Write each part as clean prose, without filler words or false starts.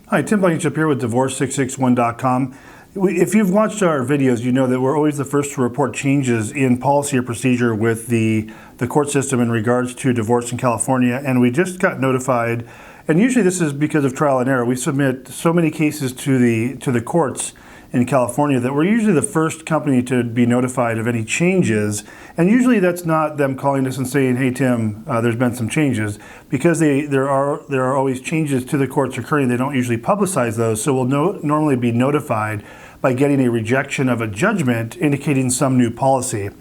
Hi, Tim Blankenship here with divorce661.com. If you've watched our videos, you know that we're always the first to report changes in policy or procedure with the court system in regards to divorce in California. And we just got notified, and usually this is because of trial and error. We submit so many cases to the courts in California that we're usually the first company to be notified of any changes. And usually that's not them calling us and saying, hey Tim, there's been some changes. Because there are always changes to the courts occurring, they don't usually publicize those. So we'll normally be notified by getting a rejection of a judgment indicating some new policy.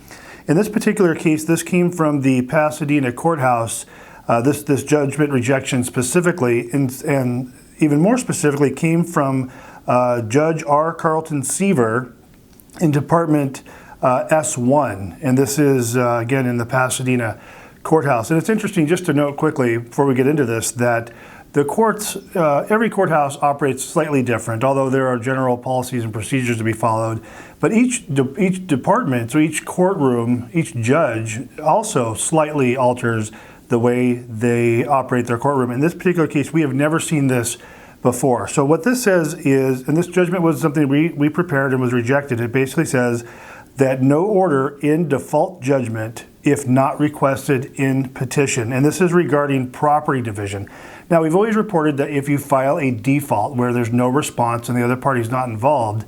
In this particular case, this came from the Pasadena courthouse, this judgment rejection specifically, and even more specifically came from Judge R. Carlton Seaver in Department S1, and this is again in the Pasadena courthouse. And it's interesting just to note quickly before we get into this that the courts, every courthouse operates slightly different, although there are general policies and procedures to be followed. But each department, so each courtroom, each judge also slightly alters the way they operate their courtroom. In this particular case, we have never seen this before. So what this says is, and this judgment was something we prepared and was rejected, it basically says that no order in default judgment if not requested in petition. And this is regarding property division. Now, we've always reported that if you file a default where there's no response and the other party's not involved,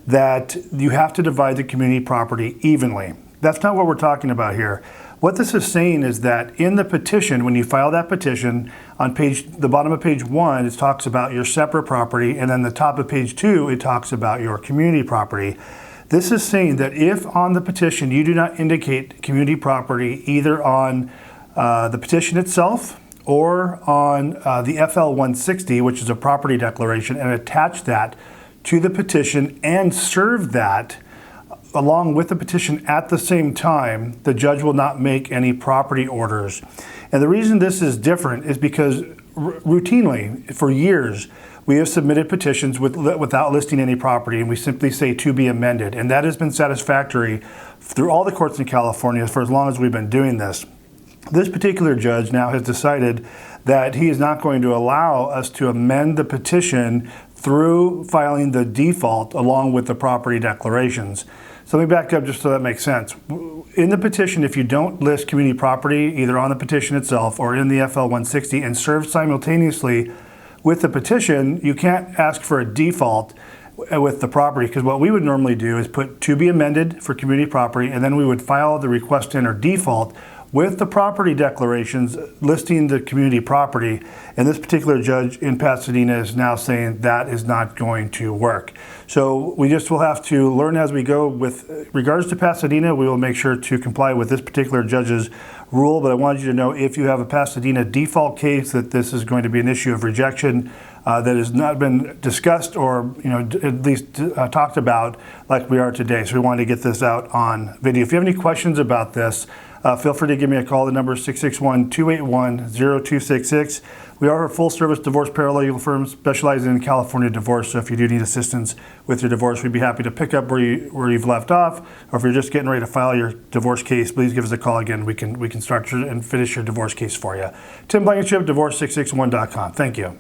that you have to divide the community property evenly. That's not what we're talking about here. What this is saying is that in the petition, when you file that petition, on the bottom of page 1, it talks about your separate property, and then the top of page 2, it talks about your community property. This is saying that if on the petition you do not indicate community property either on the petition itself or on the FL 160, which is a property declaration, and attach that to the petition and serve that along with the petition at the same time, the judge will not make any property orders. And the reason this is different is because routinely, for years, we have submitted petitions without listing any property, and we simply say to be amended. And that has been satisfactory through all the courts in California for as long as we've been doing this. This particular judge now has decided that he is not going to allow us to amend the petition through filing the default along with the property declarations. So let me back up just so that makes sense. In the petition, if you don't list community property either on the petition itself or in the FL 160 and serve simultaneously with the petition, you can't ask for a default with the property, because what we would normally do is put to be amended for community property, and then we would file the request in or default with the property declarations listing the community property. And this particular judge in Pasadena is now saying that is not going to work. So we just will have to learn as we go. With regards to Pasadena, we will make sure to comply with this particular judge's rule. But I wanted you to know, if you have a Pasadena default case, that this is going to be an issue of rejection that has not been discussed or at least talked about like we are today. So we wanted to get this out on video. If you have any questions about this, feel free to give me a call. The number is 661-281-0266. We are a full-service divorce paralegal firm specializing in California divorce. So if you do need assistance with your divorce, we'd be happy to pick up where you've left off. Or if you're just getting ready to file your divorce case, please give us a call again. We can start and finish your divorce case for you. Tim Blankenship, divorce661.com. Thank you.